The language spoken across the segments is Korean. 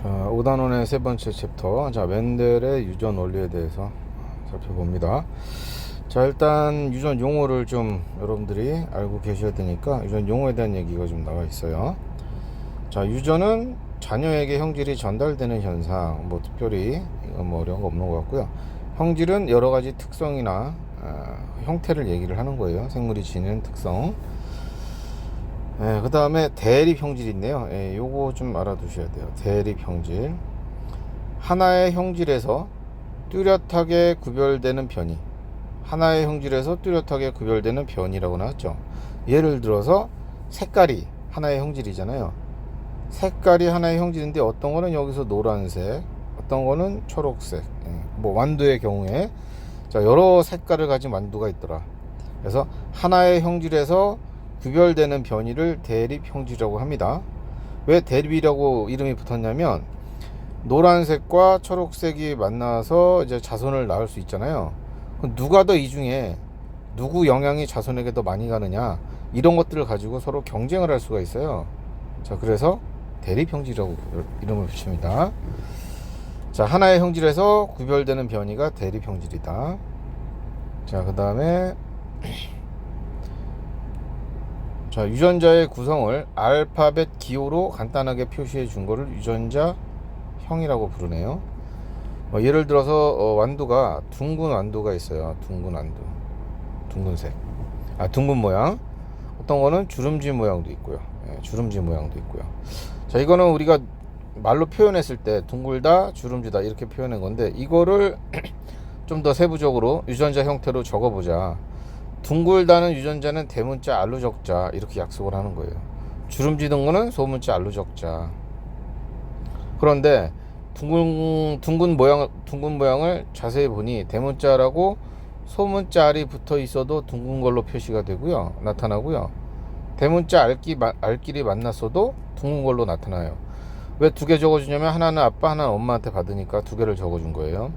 자, 5단원의 세 번째 챕터. 자, 멘델의 유전 원리에 대해서 살펴봅니다. 자, 일단 유전 용어를 좀 여러분들이 알고 계셔야 되니까 유전 용어에 대한 얘기가 좀 나와 있어요. 자, 유전은 자녀에게 형질이 전달되는 현상. 뭐 특별히 이건 뭐 어려운 거 없는 것 같고요. 형질은 여러 가지 특성이나 형태를 얘기를 하는 거예요. 생물이 지니는 특성. 그 다음에 대립 형질이 있네요. 요거 좀 알아두셔야 돼요. 대립 형질. 하나의 형질에서 뚜렷하게 구별되는 변이. 하나의 형질에서 뚜렷하게 구별되는 변이라고 나왔죠. 예를 들어서 색깔이 하나의 형질이잖아요. 색깔이 하나의 형질인데 어떤 거는 여기서 노란색, 어떤 거는 초록색. 뭐 완두의 경우에 자, 여러 색깔을 가진 완두가 있더라. 그래서 하나의 형질에서 구별되는 변이를 대립 형질이라고 합니다. 왜 대립이라고 이름이 붙었냐면 노란색과 초록색이 만나서 이제 자손을 낳을 수 있잖아요. 누가 더 이 중에 누구 영향이 자손에게 더 많이 가느냐, 이런 것들을 가지고 서로 경쟁을 할 수가 있어요. 자, 그래서 대립 형질이라고 이름을 붙입니다. 자, 하나의 형질에서 구별되는 변이가 대립 형질이다. 자, 그 다음에 자, 유전자의 구성을 알파벳 기호로 간단하게 표시해 준 거를 유전자 형이라고 부르네요. 예를 들어서 완두가 둥근 완두가 있어요. 둥근 완두, 둥근색, 둥근 모양. 어떤 거는 주름지 모양도 있고요. 주름지 모양도 있고요. 자, 이거는 우리가 말로 표현했을 때 둥글다, 주름지다 이렇게 표현한 건데, 이거를 좀 더 세부적으로 유전자 형태로 적어보자. 둥글다는 유전자는 대문자 알로 적자, 이렇게 약속을 하는 거예요. 주름지는 거는 소문자 알로 적자. 그런데 둥근 모양을 자세히 보니 대문자라고 소문자 알이 붙어 있어도 둥근 걸로 표시가 되고요, 나타나고요. 대문자 알끼리 만났어도 둥근 걸로 나타나요. 왜 두 개 적어주냐면 하나는 아빠, 하나는 엄마한테 받으니까 두 개를 적어준 거예요.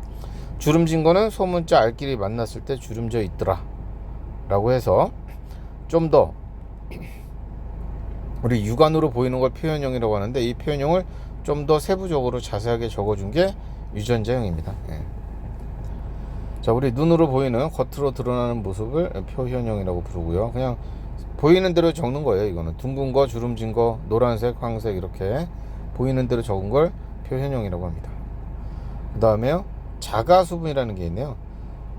주름진 거는 소문자 알끼리 만났을 때 주름져 있더라 라고 해서 좀 더 우리 육안으로 보이는 걸 표현형이라고 하는데, 이 표현형을 좀 더 세부적으로 자세하게 적어준 게 유전자형입니다. 자, 우리 눈으로 보이는 겉으로 드러나는 모습을 표현형이라고 부르고요. 그냥 보이는 대로 적는 거예요. 이거는 둥근 거, 주름진 거, 노란색, 황색 이렇게 보이는 대로 적은 걸 표현형이라고 합니다. 그 다음에요, 자가수분이라는 게 있네요.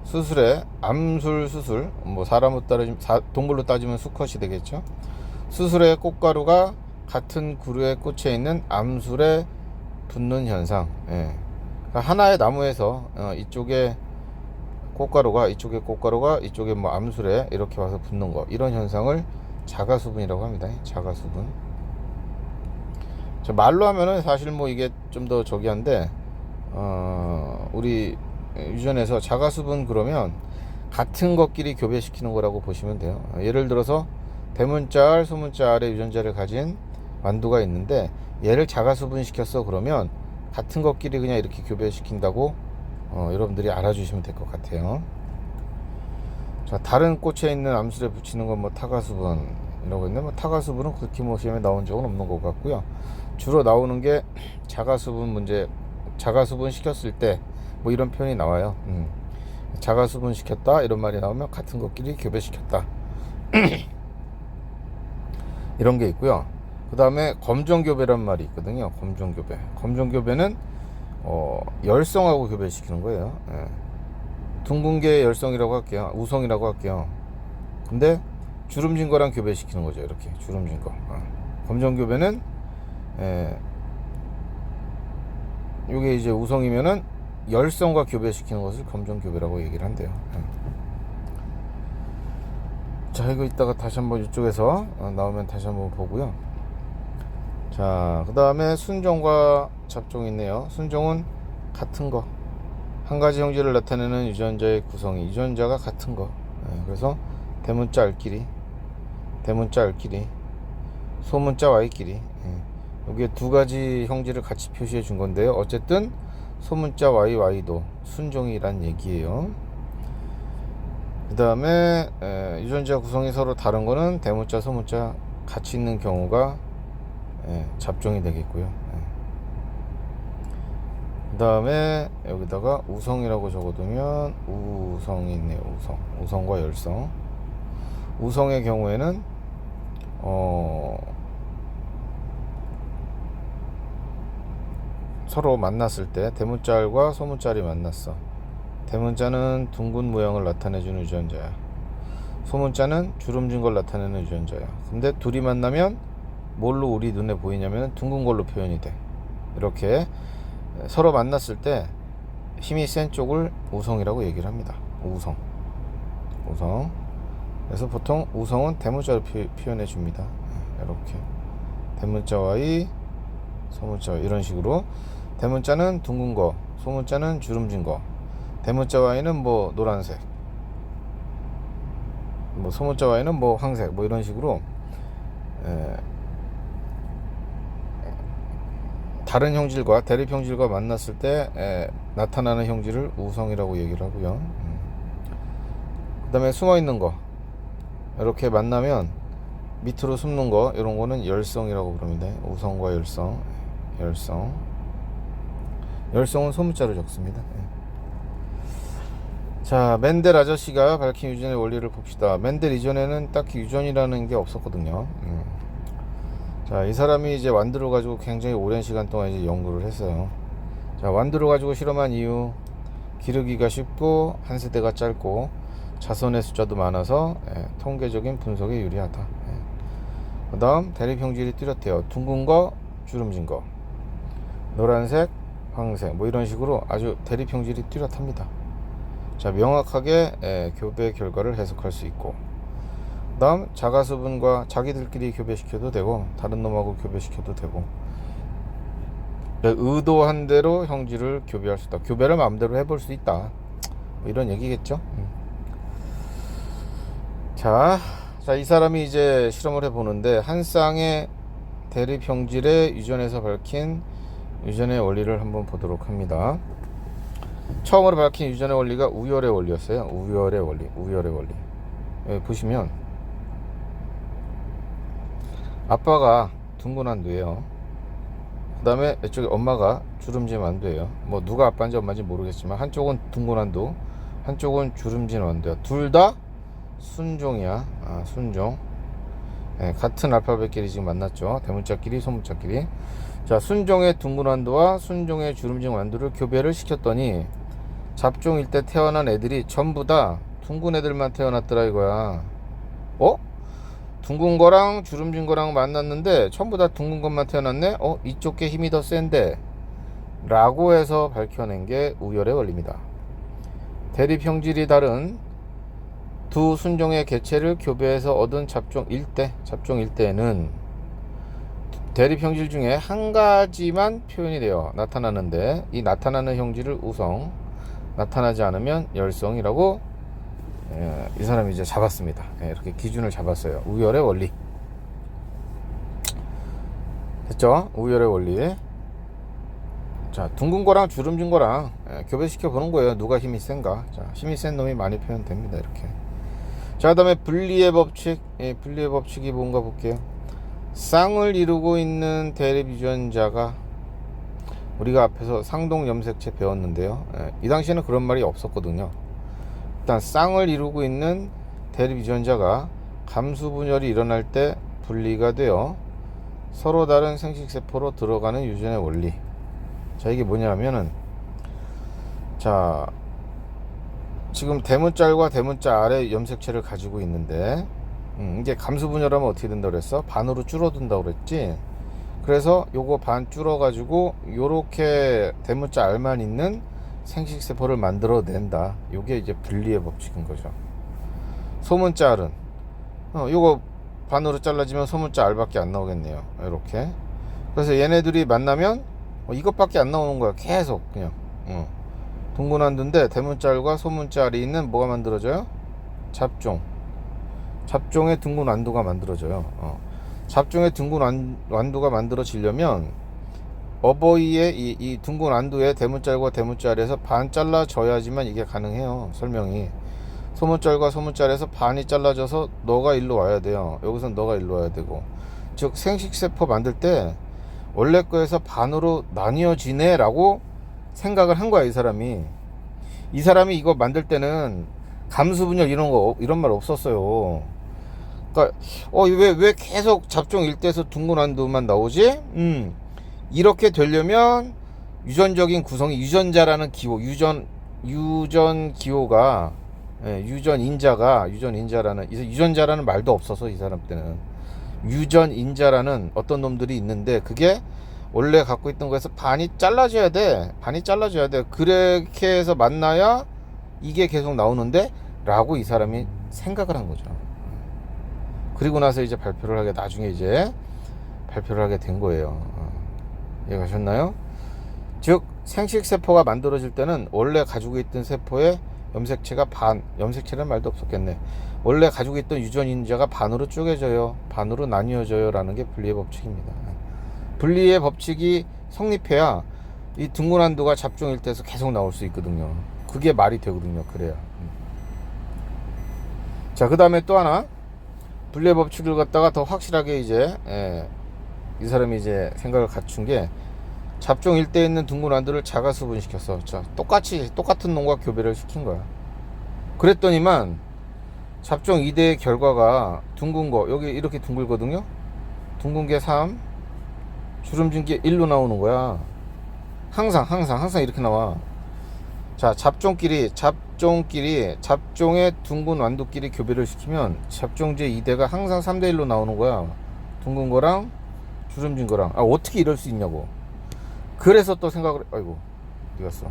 수술에 암술 수술, 뭐 동물로 따지면 수컷이 되겠죠. 수술에 꽃가루가 같은 구류의 꽃에 있는 암술에 붙는 현상. 그러니까 하나의 나무에서 이쪽에 꽃가루가 이쪽에 뭐 암술에 이렇게 와서 붙는 거, 이런 현상을 자가수분이라고 합니다. 자가수분. 말로 하면은 사실 뭐 이게 좀 더 저기한데, 우리 유전에서 자가수분 그러면 같은 것끼리 교배시키는 거라고 보시면 돼요. 예를 들어서 대문자 알, 소문자 알의 유전자를 가진 완두가 있는데, 얘를 자가수분 시켰어 그러면 같은 것끼리 그냥 이렇게 교배시킨다고 여러분들이 알아주시면 될 것 같아요. 자, 다른 꽃에 있는 암술에 붙이는 건 뭐 타가수분이라고 했는데, 뭐 타가수분은 그렇게 뭐 시험에 나온 적은 없는 것 같고요. 주로 나오는 게 자가수분 문제, 자가수분 시켰을 때 뭐 이런 표현이 나와요. 자가수분 시켰다 이런 말이 나오면 같은 것끼리 교배시켰다 이런 게 있고요. 그 다음에 검정교배란 말이 있거든요. 검정교배는 열성하고 교배시키는 거예요. 둥근 게 열성이라고 할게요. 우성이라고 할게요. 근데 주름진 거랑 교배시키는 거죠. 이렇게 주름진 거. 검정교배는 이게 이제 우성이면은 열성과 교배시키는 것을 검정교배라고 얘기를 한대요. 자, 이거 이따가 다시 한번 이쪽에서 나오면 다시 한번 보고요. 자, 그 다음에 순종과 잡종이 있네요. 순종은 같은 거, 한 가지 형질을 나타내는 유전자의 구성이 유전자가 같은 거. 그래서 대문자 알끼리, 소문자 Y끼리, 여기에 두 가지 형질을 같이 표시해 준 건데요. 어쨌든 소문자 Y도 순종이란 얘기예요. 그 다음에 유전자 구성이 서로 다른 거는 대문자, 소문자 같이 있는 경우가 잡종이 되겠고요. 그 다음에 여기다가 우성이라고 적어두면 우성이 있네요. 우성과 열성. 우성의 경우에는 서로 만났을 때 대문자알과 소문자알이 만났어. 대문자는 둥근 모양을 나타내주는 유전자야. 소문자는 주름진 걸 나타내는 유전자야. 근데 둘이 만나면 뭘로 우리 눈에 보이냐면 둥근 걸로 표현이 돼. 이렇게 서로 만났을 때 힘이 센 쪽을 우성이라고 얘기를 합니다. 우성. 그래서 보통 우성은 대문자로 표현해 줍니다. 이렇게 대문자 Y, 소문자 Y 이런 식으로. 대문자는 둥근 거, 소문자는 주름진 거. 대문자 Y는 뭐 노란색, 뭐 소문자 Y는 뭐 황색, 뭐 이런 식으로 다른 형질과 대립 형질과 만났을 때 나타나는 형질을 우성이라고 얘기를 하고요. 그 다음에 숨어 있는 거, 이렇게 만나면 밑으로 숨는 거, 이런 거는 열성이라고 부릅니다. 우성과 열성은 소문자로 적습니다. 자, 멘델 아저씨가 밝힌 유전의 원리를 봅시다. 멘델 이전에는 딱히 유전이라는 게 없었거든요. 자, 이 사람이 이제 완두를 가지고 굉장히 오랜 시간 동안 이제 연구를 했어요. 자, 완두를 가지고 실험한 이유, 기르기가 쉽고 한 세대가 짧고 자손의 숫자도 많아서 통계적인 분석에 유리하다. 그 다음 대립 형질이 뚜렷해요. 둥근 거, 주름진 거, 노란색, 황색, 뭐 이런 식으로 아주 대립 형질이 뚜렷합니다. 자, 명확하게 교배 결과를 해석할 수 있고, 그 다음 자가수분과 자기들끼리 교배시켜도 되고 다른 놈하고 교배시켜도 되고, 의도한 대로 형질을 교배할 수 있다. 교배를 마음대로 해볼 수 있다. 뭐 이런 얘기겠죠. 자, 이 사람이 이제 실험을 해보는데 한 쌍의 대립 형질의 유전에서 밝힌 유전의 원리를 한번 보도록 합니다. 처음으로 밝힌 유전의 원리가 우열의 원리였어요. 우열의 원리. 여기 보시면 아빠가 둥근 안두예요. 그 다음에 이쪽에 엄마가 주름진 안두예요. 뭐 누가 아빠인지 엄마인지 모르겠지만 한쪽은 둥근 안두, 한쪽은 주름진 안두야. 둘 다 순종이야. 순종. 같은 알파벳끼리 지금 만났죠. 대문자끼리, 소문자끼리. 자, 순종의 둥근 안두와 순종의 주름진 안두를 교배를 시켰더니 잡종일 때 태어난 애들이 전부 다 둥근 애들만 태어났더라 이거야. 둥근 거랑 주름진 거랑 만났는데 전부 다 둥근 것만 태어났네. 이쪽 게 힘이 더 센데 라고 해서 밝혀낸 게 우열의 원리입니다. 대립 형질이 다른 두 순종의 개체를 교배해서 얻은 잡종 일대에는 대립 형질 중에 한 가지만 표현이 되어 나타나는데 이 나타나는 형질을 우성, 나타나지 않으면 열성이라고 이 사람이 이제 잡았습니다. 이렇게 기준을 잡았어요. 우열의 원리. 됐죠? 우열의 원리. 자, 둥근 거랑 주름진 거랑 교배시켜 보는 거예요. 누가 힘이 센가. 자, 힘이 센 놈이 많이 표현됩니다. 이렇게. 자, 그 다음에 분리의 법칙. 분리의 법칙이 뭔가 볼게요. 쌍을 이루고 있는 대립 유전자가, 우리가 앞에서 상동 염색체 배웠는데요. 이 당시에는 그런 말이 없었거든요. 일단 쌍을 이루고 있는 대립 유전자가 감수 분열이 일어날 때 분리가 되어 서로 다른 생식세포로 들어가는 유전의 원리. 자, 이게 뭐냐면은, 자, 지금 대문자알과 대문자알의 염색체를 가지고 있는데 이게 감수 분열하면 어떻게 된다고 그랬어? 반으로 줄어든다고 그랬지. 그래서 요거 반 줄어 가지고 요렇게 대문자알만 있는 생식세포를 만들어 낸다. 요게 이제 분리의 법칙인 거죠. 소문자알은 요거 반으로 잘라지면 소문자알밖에 안 나오겠네요. 이렇게. 그래서 얘네들이 만나면 이것밖에 안 나오는 거야. 계속 그냥 둥근 안두인데 대문자알과 소문자알이 있는 뭐가 만들어져요? 잡종의 둥근 안두가 만들어져요. 잡종의 둥근 안두가 만들어지려면 어버이의 이 둥근 안두의 대문자알과 대문자알에서 반 잘라져야지만 이게 가능해요. 설명이. 소문자알과 소문자알에서 반이 잘라져서 너가 일로 와야 돼요. 여기선 너가 일로 와야 되고. 즉 생식세포 만들 때 원래 거에서 반으로 나뉘어지네 라고 생각을 한 거야. 이 사람이 이거 만들 때는 감수분열 이런 말 없었어요. 그러니까 왜 계속 잡종 일대에서 둥근한두만 나오지? 이렇게 되려면 유전적인 구성이 유전자라는 기호, 유전 기호가, 유전자라는 말도 없어서 이 사람 때는 유전인자라는 어떤 놈들이 있는데, 그게 원래 갖고 있던 거에서 반이 잘라져야 돼. 그렇게 해서 만나야 이게 계속 나오는데 라고 이 사람이 생각을 한 거죠. 그리고 나서 이제 나중에 이제 발표를 하게 된 거예요. 이해가셨나요? 즉 생식세포가 만들어질 때는 원래 가지고 있던 세포의 염색체라는 말도 없었겠네. 원래 가지고 있던 유전인자가 반으로 쪼개져요. 반으로 나뉘어져요. 라는 게 분리의 법칙입니다. 분리의 법칙이 성립해야 이 둥근한두가 잡종일 때에서 계속 나올 수 있거든요. 그게 말이 되거든요. 그래야. 자, 그 다음에 또 하나, 분리의 법칙을 갖다가 더 확실하게 이제 이 사람이 이제 생각을 갖춘 게, 잡종 일대에 있는 둥근한두를 자가수분시켰어. 자, 똑같은 놈과 교배를 시킨 거야. 그랬더니만 잡종 2대의 결과가 둥근 거, 여기 이렇게 둥글거든요. 둥근 게 3, 주름진 게 1로 나오는 거야. 항상 이렇게 나와. 자, 잡종의 둥근 완두끼리 교배를 시키면 잡종제 2대가 항상 3대 1로 나오는 거야. 둥근 거랑 주름진 거랑. 어떻게 이럴 수 있냐고. 그래서 또 생각을, 아이고 어디 갔어.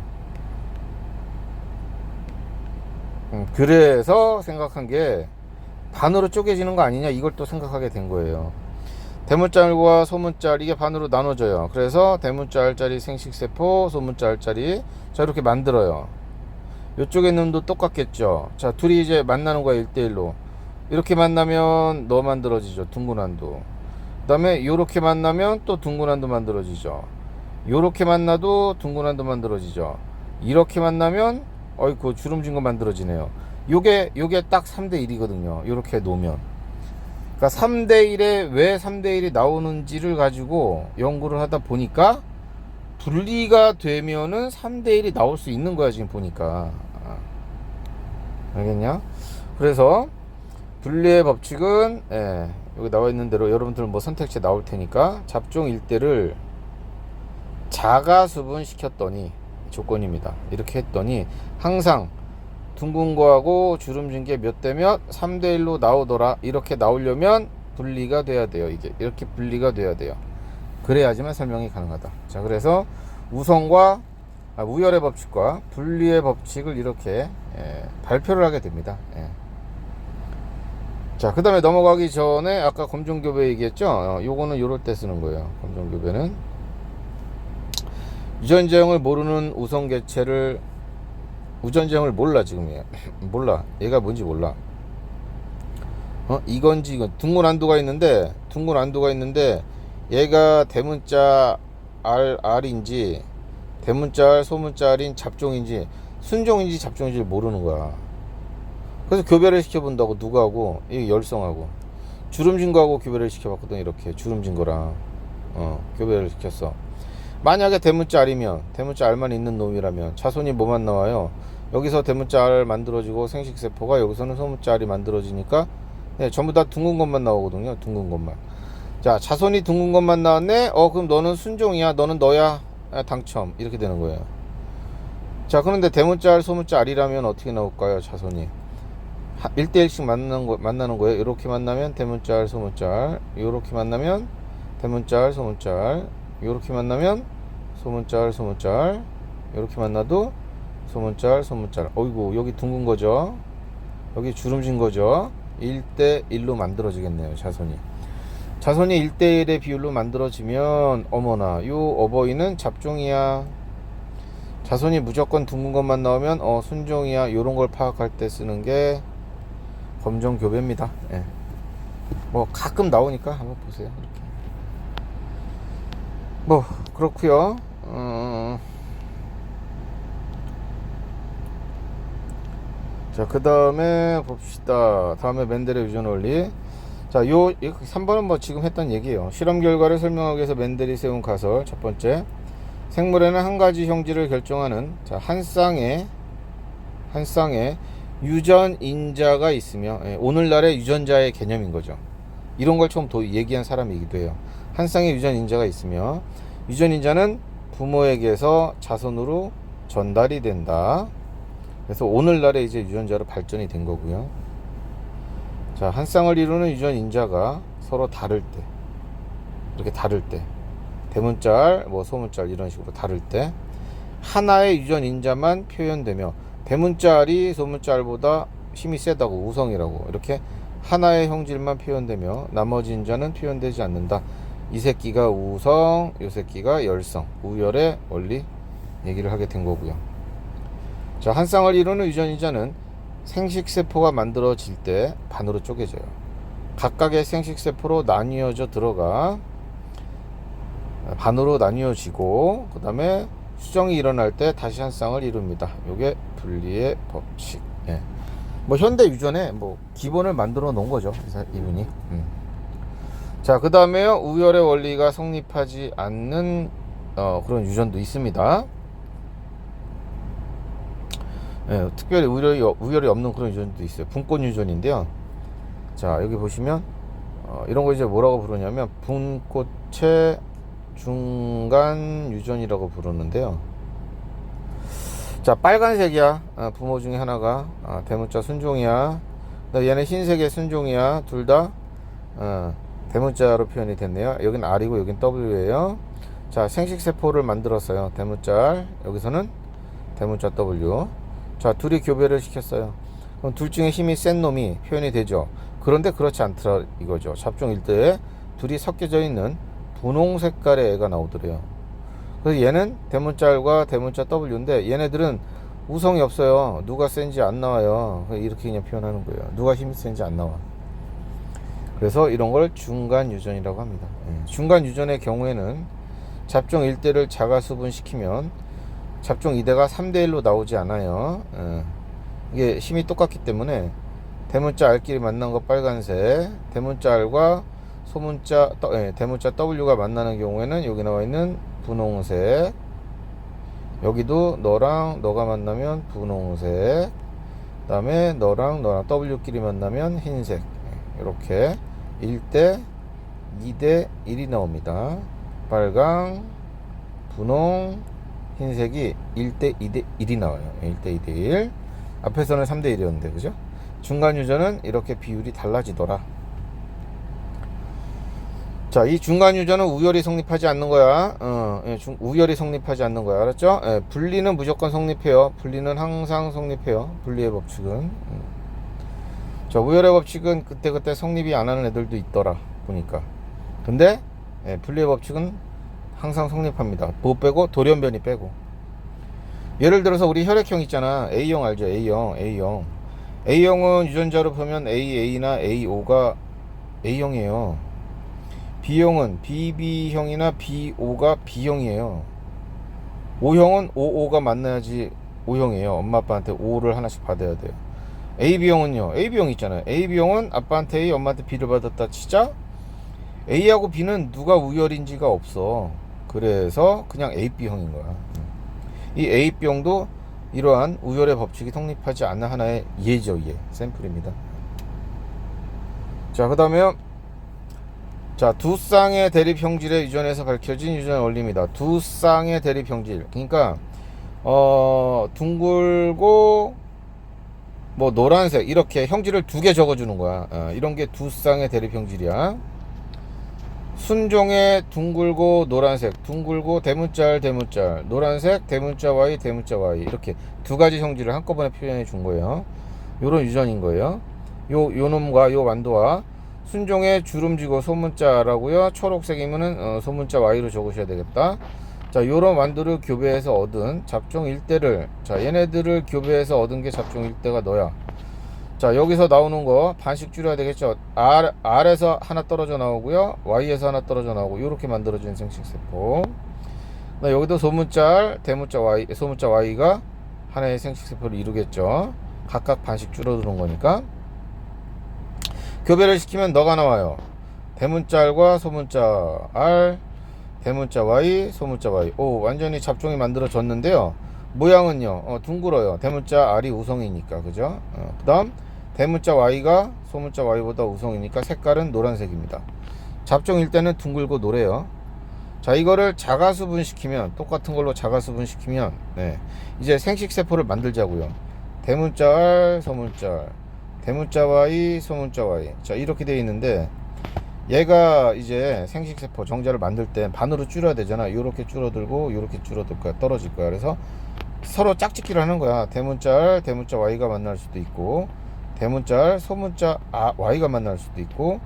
그래서 생각한 게 반으로 쪼개지는 거 아니냐, 이걸 또 생각하게 된 거예요. 대문자알과 소문자알, 이게 반으로 나눠져요. 그래서 대문자알짜리 생식세포, 소문자알짜리, 자 이렇게 만들어요. 이쪽에 놈도 똑같겠죠. 자, 둘이 이제 만나는 거야. 1대1로 이렇게 만나면 너 만들어지죠, 둥근한두. 그 다음에 요렇게 만나면 또 둥근한두 만들어지죠. 요렇게 만나도 둥근한두 만들어지죠. 이렇게 만나면 어이구 주름진 거 만들어지네요. 요게 딱 3대1이거든요 요렇게 놓으면. 그러니까 3대1에 왜 3대1이 나오는지를 가지고 연구를 하다 보니까 분리가 되면은 3대1이 나올 수 있는 거야, 지금 보니까. 알겠냐? 그래서 분리의 법칙은 여기 나와 있는 대로 여러분들 뭐 선택지에 나올 테니까 잡종 일대를 자가수분 시켰더니 조건입니다. 이렇게 했더니 항상 둥근 거하고 주름진 게 몇 대 몇 3대 1로 나오더라. 이렇게 나오려면 분리가 돼야 돼요. 이게 이렇게 분리가 돼야 돼요. 그래야지만 설명이 가능하다. 자, 그래서 우열의 법칙과 분리의 법칙을 이렇게 발표를 하게 됩니다. 자, 그 다음에 넘어가기 전에 아까 검정교배 얘기했죠. 요거는 요럴 때 쓰는 거예요. 검정교배는 유전자형을 모르는 우성개체를, 우전자형을 몰라. 지금 몰라. 얘가 뭔지 몰라. 이건 둥근한두가 있는데 얘가 대문자 R인지 대문자 R, 소문자 R인 잡종인지 순종인지 잡종인지 모르는 거야. 그래서 교배를 시켜본다고. 누구하고? 이 열성하고 주름진 거하고 교배를 시켜봤거든. 이렇게 주름진 거랑 교배를 시켰어. 만약에 대문자 R이면, 대문자 R만 있는 놈이라면 자손이 뭐만 나와요? 여기서 대문자 R 만들어지고 생식세포가 여기서는 소문자 R이 만들어지니까 전부 다 둥근 것만 나오거든요. 둥근 것만. 자, 자손이 둥근 것만 나왔네. 그럼 너는 순종이야, 너는 너야, 당첨. 이렇게 되는 거예요. 자, 그런데 대문자 R, 소문자 R이라면 어떻게 나올까요? 자손이 1대1씩 만나는 거예요. 이렇게 만나면 대문자 R, 소문자 R, 요렇게 만나면 대문자 R, 소문자 R, 요렇게 만나면 소문자 R, 소문자 R, 요렇게 만나도 소문자 R, 소문자 R. 어이구, 여기 둥근 거죠, 여기 주름진 거죠. 1대1로 만들어지겠네요. 자손이 1대1의 비율로 만들어지면 어머나, 요 어버이는 잡종이야. 자손이 무조건 둥근 것만 나오면 순종이야. 요런 걸 파악할 때 쓰는 게 검정교배입니다. 뭐 가끔 나오니까 한번 보세요. 이렇게. 뭐 그렇고요. 자, 그 다음에 봅시다. 다음에 멘델의 유전 원리. 자, 요 3번은 뭐 지금 했던 얘기예요. 실험 결과를 설명하기 위해서 멘델이 세운 가설. 첫 번째, 생물에는 한 가지 형질을 결정하는 한 쌍의 유전인자가 있으며, 오늘날의 유전자의 개념인 거죠. 이런 걸 처음 얘기한 사람이기도 해요. 한 쌍의 유전인자가 있으며 유전인자는 부모에게서 자손으로 전달이 된다. 그래서 오늘날의 이제 유전자로 발전이 된 거고요. 자, 한 쌍을 이루는 유전인자가 서로 다를 때, 이렇게 다를 때, 대문자알, 소문자알 이런 식으로 다를 때 하나의 유전인자만 표현되며, 대문자알이 소문자알보다 힘이 세다고, 우성이라고, 이렇게 하나의 형질만 표현되며 나머지 인자는 표현되지 않는다. 이 새끼가 우성, 이 새끼가 열성, 우열의 원리 얘기를 하게 된 거고요. 자, 한 쌍을 이루는 유전인자는 생식세포가 만들어질 때 반으로 쪼개져요. 각각의 생식세포로 나뉘어져 들어가 반으로 나뉘어지고, 그 다음에 수정이 일어날 때 다시 한 쌍을 이룹니다. 요게 분리의 법칙. 예. 현대 유전에 기본을 만들어 놓은 거죠, 이분이. 자, 그 다음에요, 우열의 원리가 성립하지 않는 그런 유전도 있습니다. 예, 특별히 우열이 없는 그런 유전도 있어요. 분권 유전인데요. 자, 여기 보시면 이런 거 이제 뭐라고 부르냐면 분꽃의 중간 유전이라고 부르는데요. 자, 빨간색이야. 부모 중에 하나가 대문자 순종이야. 얘는 흰색의 순종이야. 둘 다 대문자로 표현이 됐네요. 여긴 R이고 여긴 W예요. 자, 생식세포를 만들었어요. 대문자 R, 여기서는 대문자 W. 자, 둘이 교배를 시켰어요. 그럼 둘 중에 힘이 센 놈이 표현이 되죠. 그런데 그렇지 않더라 이거죠. 잡종 일대에 둘이 섞여져 있는 분홍 색깔의 애가 나오더래요. 그래서 얘는 대문자 R과 대문자 W인데 얘네들은 우성이 없어요. 누가 센지 안 나와요. 이렇게 그냥 표현하는 거예요. 누가 힘이 센지 안 나와. 그래서 이런 걸 중간 유전이라고 합니다. 중간 유전의 경우에는 잡종 1대를 자가수분시키면 잡종 2대가 3대1로 나오지 않아요. 이게 힘이 똑같기 때문에 대문자 R끼리 만난 거 빨간색, 대문자 R과 대문자 W가 만나는 경우에는 여기 나와 있는 분홍색, 여기도 너랑 너가 만나면 분홍색, 그 다음에 너랑 W끼리 만나면 흰색, 이렇게 1대 2대 1이 나옵니다. 빨강, 분홍, 흰색이 1대 2대 1이 나와요. 1대 2대 1. 앞에서는 3대 1이었는데, 그죠? 중간 유전은 이렇게 비율이 달라지더라. 자, 이 중간 유전은 우열이 성립하지 않는 거야. 우열이 성립하지 않는 거야. 알았죠? 분리는 무조건 성립해요. 분리는 항상 성립해요. 분리의 법칙은. 자, 우열의 법칙은 그때 성립이 안 하는 애들도 있더라, 보니까. 근데 분리의 법칙은 항상 성립합니다. 뭐 빼고? 돌연변이 빼고. 예를 들어서 우리 혈액형 있잖아. A형 알죠? A형은 유전자로 보면 AA나 AO가 A형이에요. B형은 BB형이나 BO가 B형이에요. O형은 OO가 만나야지 O형이에요. 엄마 아빠한테 O를 하나씩 받아야 돼요. AB형은요, AB형 있잖아요. AB형은 아빠한테 A, 엄마한테 B를 받았다 치자 A하고 B는 누가 우열인지가 없어. 그래서 그냥 AB형인 거야. 이 AB형도 이러한 우열의 법칙이 성립하지 않는 하나의 예죠. 샘플입니다. 자, 그 다음에 자, 두 쌍의 대립 형질의 유전에서 밝혀진 유전 원리입니다. 두 쌍의 대립 형질. 그러니까 둥글고 노란색 이렇게 형질을 두 개 적어주는 거야. 이런 게 두 쌍의 대립 형질이야. 순종의 둥글고 노란색, 둥글고 대문자 R, 노란색 대문자 Y, 이렇게 두 가지 형질을 한꺼번에 표현해 준 거예요. 요런 유전인 거예요. 요 놈과 요 완도와 순종의 주름지고 소문자라고요. 초록색이면은 소문자 Y로 적으셔야 되겠다. 자, 요런 완도를 교배해서 얻은 잡종 1대를, 자, 얘네들을 교배해서 얻은 게 잡종 1대가 너야. 자, 여기서 나오는 거 반씩 줄여야 되겠죠. R에서 하나 떨어져 나오고요, Y에서 하나 떨어져 나오고, 요렇게 만들어진 생식세포. 여기도 소문자 R, 대문자 Y, 소문자 Y가 하나의 생식세포를 이루겠죠. 각각 반씩 줄어드는 거니까. 교배를 시키면 너가 나와요. 대문자 R과 소문자 R, 대문자 y, 소문자 y. 오, 완전히 잡종이 만들어졌는데요. 모양은요, 둥글어요. 대문자 r이 우성이니까, 그죠? 그 다음 대문자 y가 소문자 y보다 우성이니까 색깔은 노란색입니다. 잡종일 때는 둥글고 노래요. 자, 이거를 자가수분시키면, 똑같은 걸로 자가수분시키면, 네, 이제 생식세포를 만들자고요. 대문자 R, 소문자 R, 대문자 Y, 소문자 Y. 자, 이렇게 되어 있는데, 얘가 이제 생식세포 정자를 만들 때 반으로 줄여야 되잖아. 요렇게 줄어들고, 요렇게 줄어들 거야. 떨어질 거야. 그래서 서로 짝짓기를 하는 거야. 대문자 R, 대문자 Y가 만날 수도 있고, 대문자 R, 소문자 Y가 만날 수도 있고,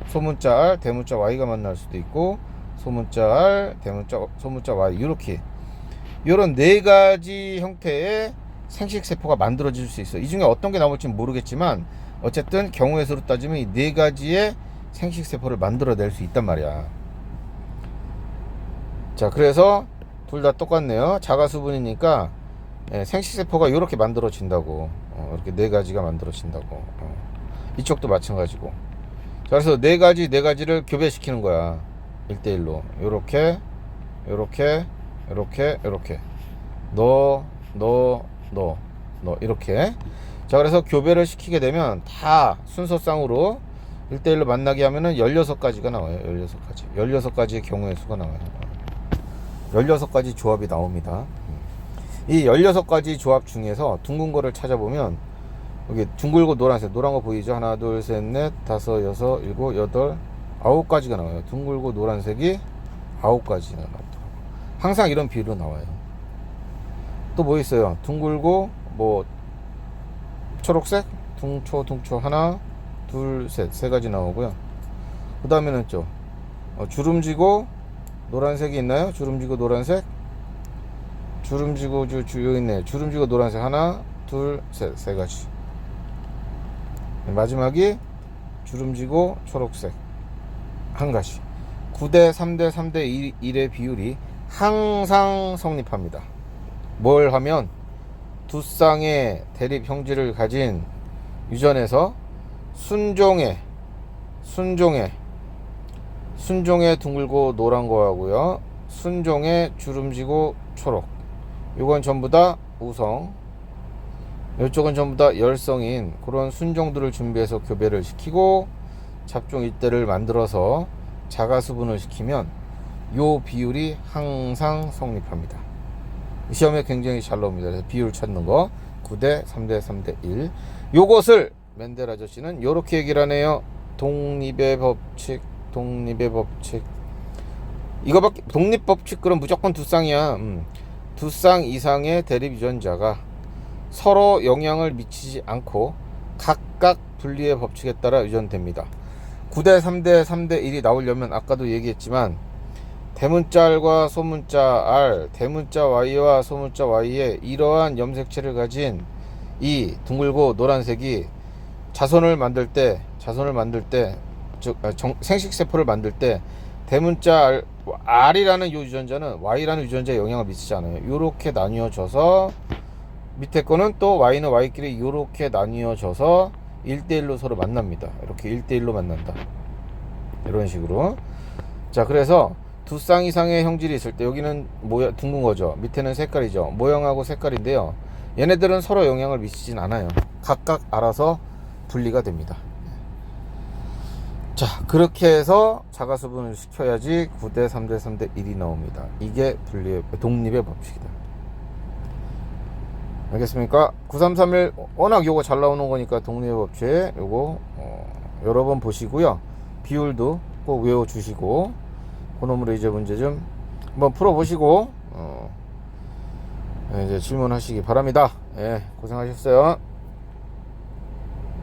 소문자 R, 대문자 Y가 만날 수도 있고, 소문자 R, 대문자, 소문자 Y. 이렇게 요런 네 가지 형태의 생식세포가 만들어질 수 있어. 이 중에 어떤 게 나올지는 모르겠지만 어쨌든 경우의 수로 따지면 이 네 가지의 생식세포를 만들어낼 수 있단 말이야. 자, 그래서 둘 다 똑같네요. 자가수분이니까 생식세포가 이렇게 만들어진다고. 이렇게 네 가지가 만들어진다고. 이쪽도 마찬가지고. 자, 그래서 네 가지를 교배시키는 거야. 1대1로 요렇게 요렇게 요렇게 요렇게 너 이렇게. 자, 그래서 교배를 시키게 되면 다 순서상으로 1대1로 만나게 하면은 16가지가 나와요. 16가지의 경우의 수가 나와요. 16가지 조합이 나옵니다. 이 16가지 조합 중에서 둥근 거를 찾아보면 여기 둥글고 노란색, 노란 거 보이죠? 하나, 둘, 셋, 넷, 다섯, 여섯, 일곱, 여덟, 9가지가 나와요. 둥글고 노란색이 9가지가 나오더라고요. 항상 이런 비율로 나와요. 또 뭐 있어요? 둥글고 뭐 초록색, 둥초 하나, 둘, 셋, 세 가지 나오고요. 그 다음에는 좀 주름지고 노란색이 있나요? 주름지고 노란색, 주름지고 여기 있네. 주름지고 노란색 하나, 둘, 셋, 세 가지. 마지막이 주름지고 초록색 한 가지. 9대 3대 3대 1의 비율이 항상 성립합니다. 뭘 하면 두 쌍의 대립 형질을 가진 유전에서 순종의 둥글고 노란 거하고요, 순종의 주름지고 초록, 요건 전부 다 우성, 이쪽은 전부 다 열성인 그런 순종들을 준비해서 교배를 시키고 잡종 일대를 만들어서 자가수분을 시키면 요 비율이 항상 성립합니다. 시험에 굉장히 잘 나옵니다. 그래서 비율 찾는 거 9대 3대 3대 1. 요것을 맨델 아저씨는 요렇게 얘기를 하네요. 독립의 법칙. 이거밖에, 독립법칙. 그럼 무조건 두 쌍이야. 두 쌍 이상의 대립 유전자가 서로 영향을 미치지 않고 각각 분리의 법칙에 따라 유전됩니다. 9대 3대 3대 1이 나오려면 아까도 얘기했지만 대문자 R과 소문자 R, 대문자 Y와 소문자 Y의 이러한 염색체를 가진 이 둥글고 노란색이 자손을 만들 때 즉 생식세포를 만들 때 대문자 R이라는 요 유전자는 Y라는 유전자에 영향을 미치지 않아요. 이렇게 나뉘어져서 밑에 거는 또 Y는 Y끼리 이렇게 나뉘어져서 1대1로 서로 만납니다. 이렇게 1대1로 만난다. 이런 식으로. 자, 그래서 두 쌍 이상의 형질이 있을 때 여기는 모양 둥근 거죠. 밑에는 색깔이죠. 모양하고 색깔인데요. 얘네들은 서로 영향을 미치진 않아요. 각각 알아서 분리가 됩니다. 자, 그렇게 해서 자가수분을 시켜야지 9대 3대 3대 1이 나옵니다. 이게 독립의 법칙이다. 알겠습니까? 9331 워낙 요거 잘 나오는 거니까 독립의 법칙 요거 여러 번 보시고요. 비율도 꼭 외워주시고 그놈으로 이제 문제 좀 한번 풀어보시고 이제 질문하시기 바랍니다. 예, 고생하셨어요.